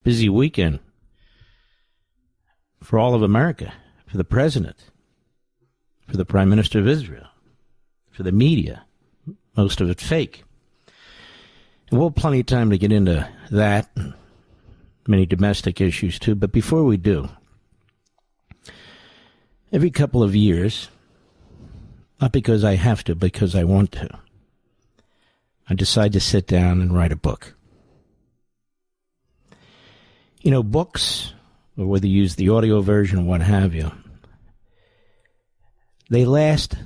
busy weekend for all of America, for the president, for the Prime Minister of Israel, for the media, most of it fake. And we'll have plenty of time to get into that, and many domestic issues too, but before we do, every couple of years, not because I have to, because I want to, I decide to sit down and write a book. You know, books, or whether you use the audio version or what have you, they last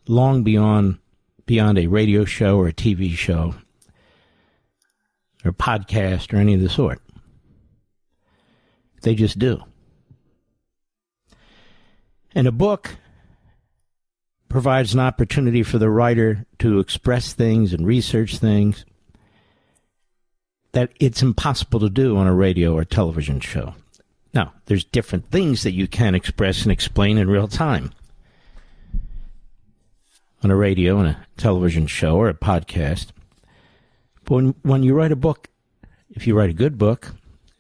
long beyond a radio show or a TV show or a podcast or any of the sort. They just do. And a book provides an opportunity for the writer to express things and research things that it's impossible to do on a radio or television show. Now, there's different things that you can express and explain in real time on a radio and a television show or a podcast. But when you write a book, if you write a good book,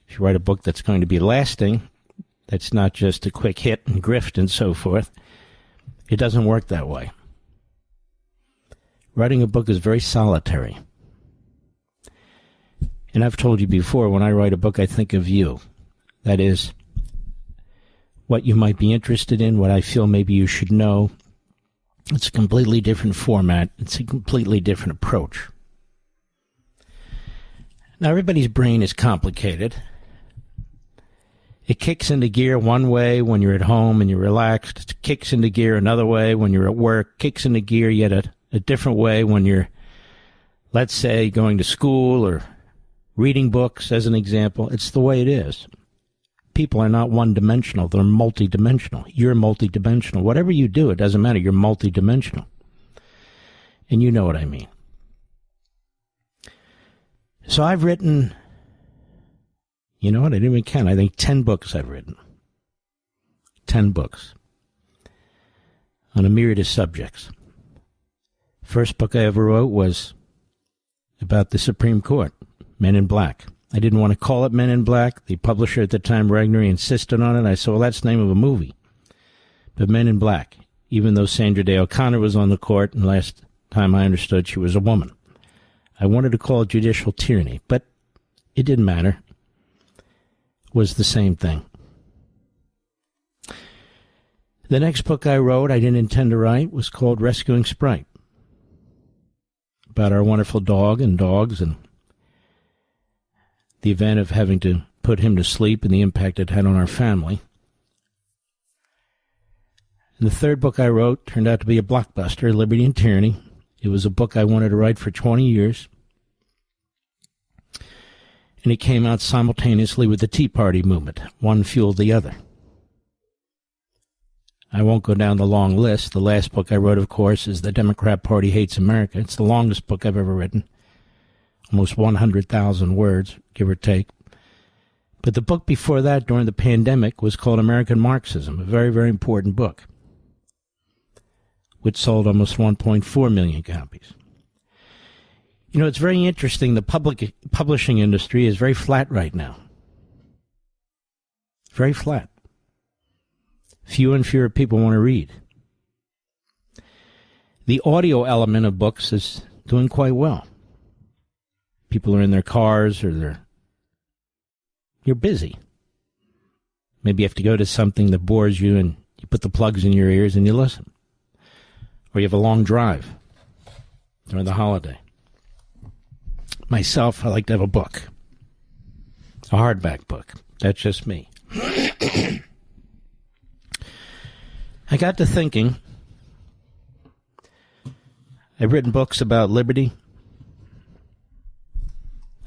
if you write a book that's going to be lasting, that's not just a quick hit and grift and so forth, it doesn't work that way. Writing a book is very solitary. And I've told you before, when I write a book, I think of you. That is, what you might be interested in, what I feel maybe you should know. It's a completely different format. It's a completely different approach. Now, everybody's brain is complicated. It kicks into gear one way when you're at home and you're relaxed. It kicks into gear another way when you're at work. Kicks into gear yet a different way when you're, let's say, going to school or reading books, as an example. It's the way it is. People are not one-dimensional. They're multidimensional. You're multidimensional. Whatever you do, it doesn't matter. You're multidimensional. And you know what I mean. So I've written, you know what, I didn't even count. I think 10 books I've written. 10 books. On a myriad of subjects. First book I ever wrote was about the Supreme Court, Men in Black. I didn't want to call it Men in Black. The publisher at the time, Regnery, insisted on it. I said, well, that's the name of a movie. But Men in Black, even though Sandra Day O'Connor was on the court, and last time I understood she was a woman. I wanted to call it Judicial Tyranny, but it didn't matter. It was the same thing. The next book I wrote, I didn't intend to write, was called Rescuing Sprite. About our wonderful dog and dogs and the event of having to put him to sleep and the impact it had on our family. And the third book I wrote turned out to be a blockbuster, Liberty and Tyranny. It was a book I wanted to write for 20 years. And it came out simultaneously with the Tea Party movement. One fueled the other. I won't go down the long list. The last book I wrote, of course, is The Democrat Party Hates America. It's the longest book I've ever written. Almost 100,000 words, give or take. But the book before that, during the pandemic, was called American Marxism, a very, very important book, which sold almost 1.4 million copies. You know, it's very interesting. The publishing industry is very flat right now. Very flat. Fewer and fewer people want to read. The audio element of books is doing quite well. People are in their cars or you're busy. Maybe you have to go to something that bores you and you put the plugs in your ears and you listen. Or you have a long drive during the holiday. Myself, I like to have a book. A hardback book. That's just me. I got to thinking. I've written books about liberty.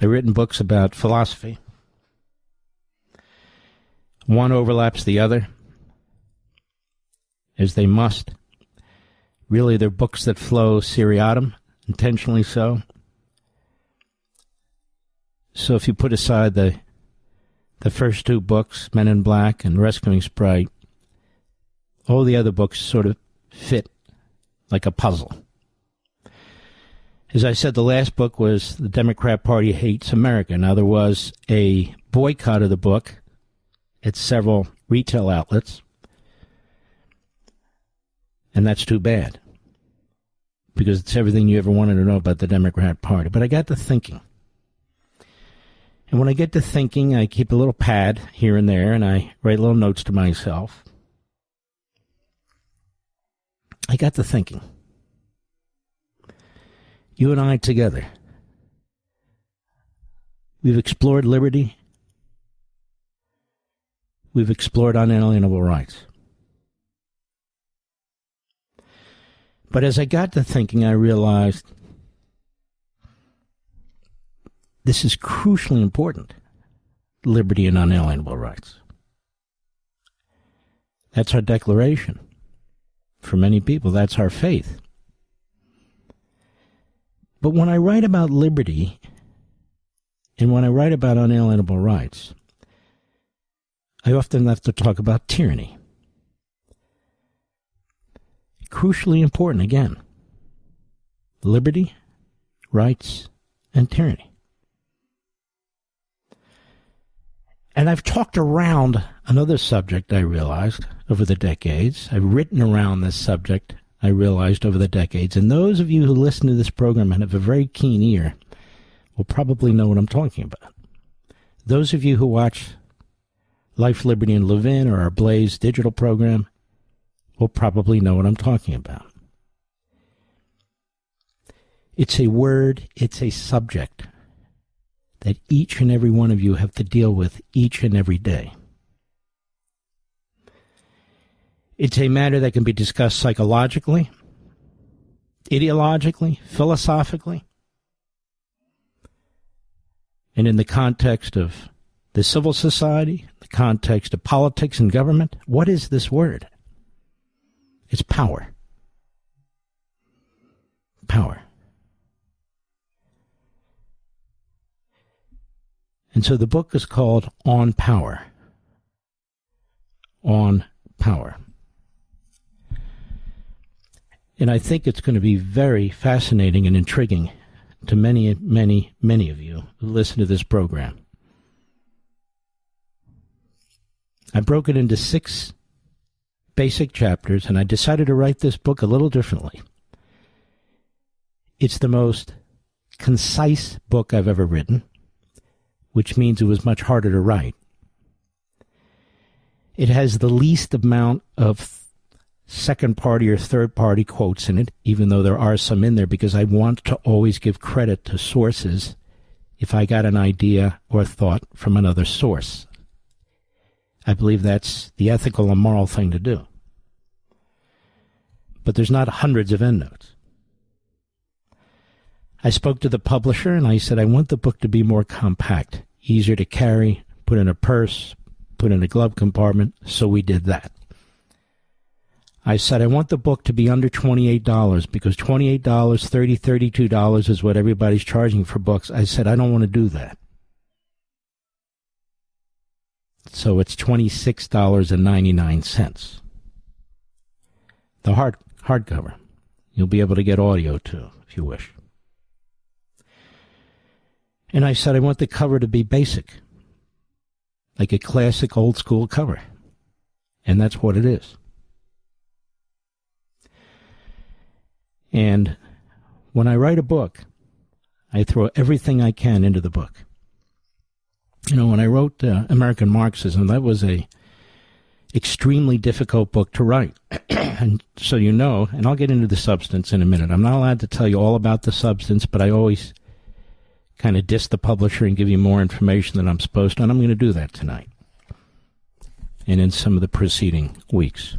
I've written books about philosophy. One overlaps the other, as they must. Really, they're books that flow seriatim, intentionally so. So if you put aside the first two books, Men in Black and Rescuing Sprite, all the other books sort of fit like a puzzle. As I said, the last book was The Democrat Party Hates America. Now, there was a boycott of the book at several retail outlets, and that's too bad, because it's everything you ever wanted to know about the Democrat Party. But I got to thinking. And when I get to thinking, I keep a little pad here and there, and I write little notes to myself. I got to thinking. You and I together, we've explored liberty. We've explored unalienable rights. But as I got to thinking, I realized this is crucially important, liberty and unalienable rights. That's our declaration. For many people, that's our faith. But when I write about liberty and when I write about unalienable rights, I often have to talk about tyranny. Crucially important, again, liberty, rights, and tyranny. And I've talked around another subject, I realized, over the decades. I've written around this subject, I realized, over the decades. And those of you who listen to this program and have a very keen ear will probably know what I'm talking about. Those of you who watch Life, Liberty, and Levin, or our Blaze digital program, will probably know what I'm talking about. It's a word, it's a subject that each and every one of you have to deal with each and every day. It's a matter that can be discussed psychologically, ideologically, philosophically, and in the context of the civil society, the context of politics and government. What is this word? It's power. Power. And so the book is called On Power. On Power. And I think it's going to be very fascinating and intriguing to many, many, many of you who listen to this program. I broke it into 6 basic chapters, and I decided to write this book a little differently. It's the most concise book I've ever written, which means it was much harder to write. It has the least amount of second-party or third-party quotes in it, even though there are some in there, because I want to always give credit to sources if I got an idea or thought from another source. I believe that's the ethical and moral thing to do. But there's not hundreds of endnotes. I spoke to the publisher and I said, I want the book to be more compact, easier to carry, put in a purse, put in a glove compartment, so we did that. I said, I want the book to be under $28 because $28, $30, $32 is what everybody's charging for books. I said, I don't want to do that. So it's $26.99. The hardcover. You'll be able to get audio too, if you wish. And I said, I want the cover to be basic, like a classic old school cover. And that's what it is. And when I write a book, I throw everything I can into the book. You know, when I wrote American Marxism, that was a extremely difficult book to write. And so you know, and I'll get into the substance in a minute. I'm not allowed to tell you all about the substance, but I always kind of diss the publisher and give you more information than I'm supposed to, and I'm going to do that tonight and in some of the preceding weeks.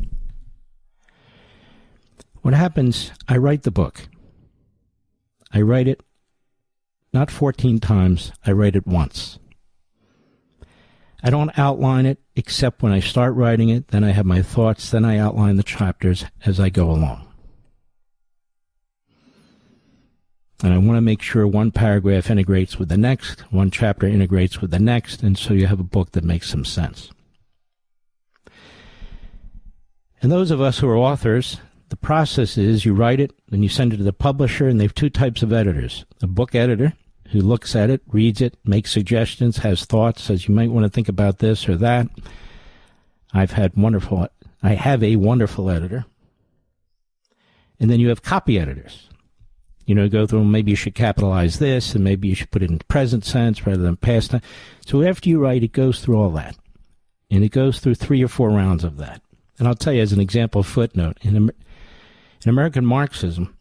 What happens, I write the book. I write it not 14 times, I write it once. I don't outline it except when I start writing it, then I have my thoughts, then I outline the chapters as I go along. And I want to make sure one paragraph integrates with the next, one chapter integrates with the next, and so you have a book that makes some sense. And those of us who are authors the process is you write it, then you send it to the publisher, and they have two types of editors. A book editor who looks at it, reads it, makes suggestions, has thoughts, says you might want to think about this or that. I have a wonderful editor. And then you have copy editors. Go through, maybe you should capitalize this, and maybe you should put it in present tense rather than past tense. So after you write, it goes through all that. And it goes through 3 or 4 rounds of that. And I'll tell you as an example footnote, in American Marxism,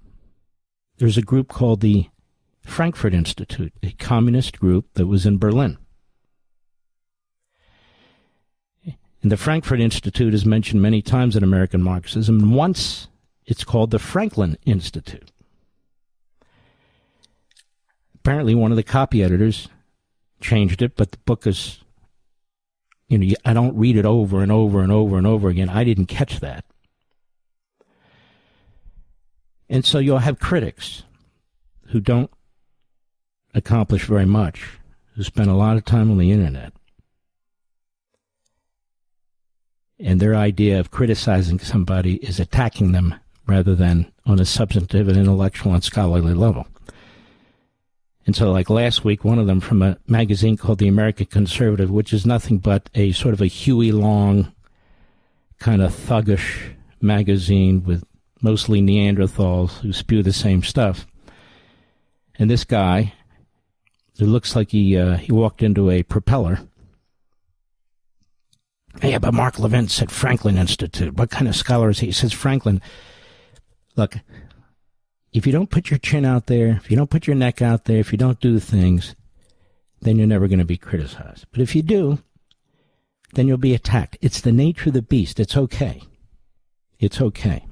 there's a group called the Frankfurt Institute, a communist group that was in Berlin. And the Frankfurt Institute is mentioned many times in American Marxism, and once it's called the Franklin Institute. Apparently one of the copy editors changed it, but the book is, I don't read it over and over and over and over again. I didn't catch that. And so you'll have critics who don't accomplish very much, who spend a lot of time on the internet. And their idea of criticizing somebody is attacking them rather than on a substantive and intellectual and scholarly level. And so like last week, one of them from a magazine called The American Conservative, which is nothing but a sort of a Huey Long kind of thuggish magazine with mostly Neanderthals who spew the same stuff. And this guy, it looks like he walked into a propeller. Yeah, but Mark Levin said Franklin Institute. What kind of scholar is he? He says Franklin. Look, if you don't put your chin out there, if you don't put your neck out there, if you don't do things, then you're never going to be criticized. But if you do, then you'll be attacked. It's the nature of the beast. It's okay. It's okay.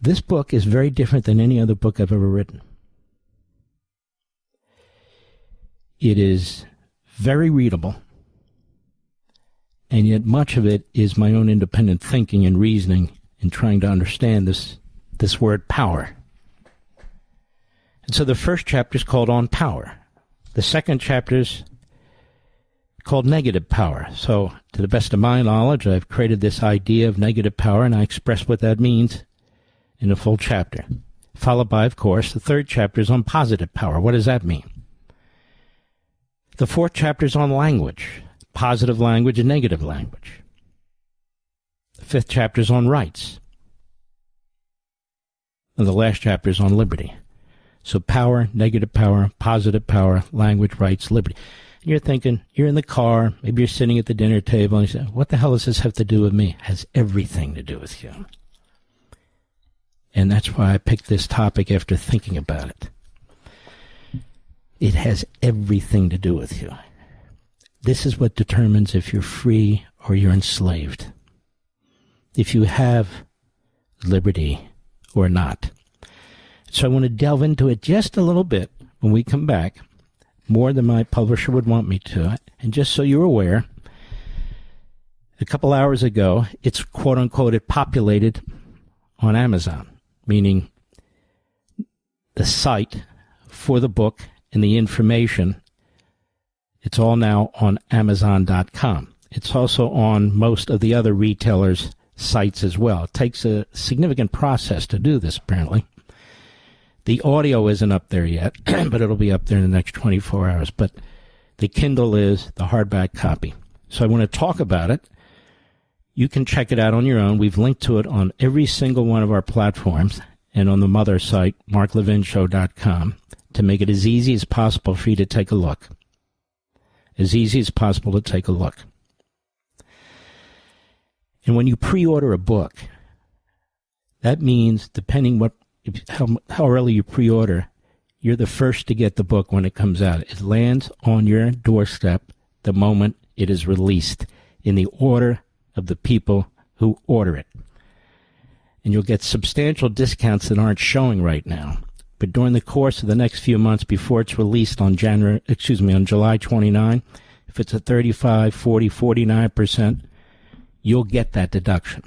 This book is very different than any other book I've ever written. It is very readable, and yet much of it is my own independent thinking and reasoning and trying to understand this word power. And so the first chapter is called On Power. The second chapter is called Negative Power. So to the best of my knowledge, I've created this idea of negative power, and I express what that means in a full chapter. Followed by, of course, the third chapter is on positive power. What does that mean? The fourth chapter is on language, positive language and negative language. The fifth chapter is on rights. And the last chapter is on liberty. So power, negative power, positive power, language, rights, liberty. And you're thinking, you're in the car, maybe you're sitting at the dinner table, and you say, what the hell does this have to do with me? It has everything to do with you. And that's why I picked this topic after thinking about it. It has everything to do with you. This is what determines if you're free or you're enslaved. If you have liberty or not. So I want to delve into it just a little bit when we come back, more than my publisher would want me to. And just so you're aware, a couple hours ago, it's quote-unquote, it populated on Amazon, meaning the site for the book and the information, it's all now on Amazon.com. It's also on most of the other retailers' sites as well. It takes a significant process to do this, apparently. The audio isn't up there yet, but it'll be up there in the next 24 hours. But the Kindle is the hardback copy. So I want to talk about it. You can check it out on your own. We've linked to it on every single one of our platforms and on the mother site, marklevinshow.com, to make it as easy as possible for you to take a look. As easy as possible to take a look. And when you pre-order a book, that means, depending how early you pre-order, you're the first to get the book when it comes out. It lands on your doorstep the moment it is released in the order of the people who order it. And you'll get substantial discounts that aren't showing right now. But during the course of the next few months before it's released on July 29, if it's a 35, 40, 49%, you'll get that deduction.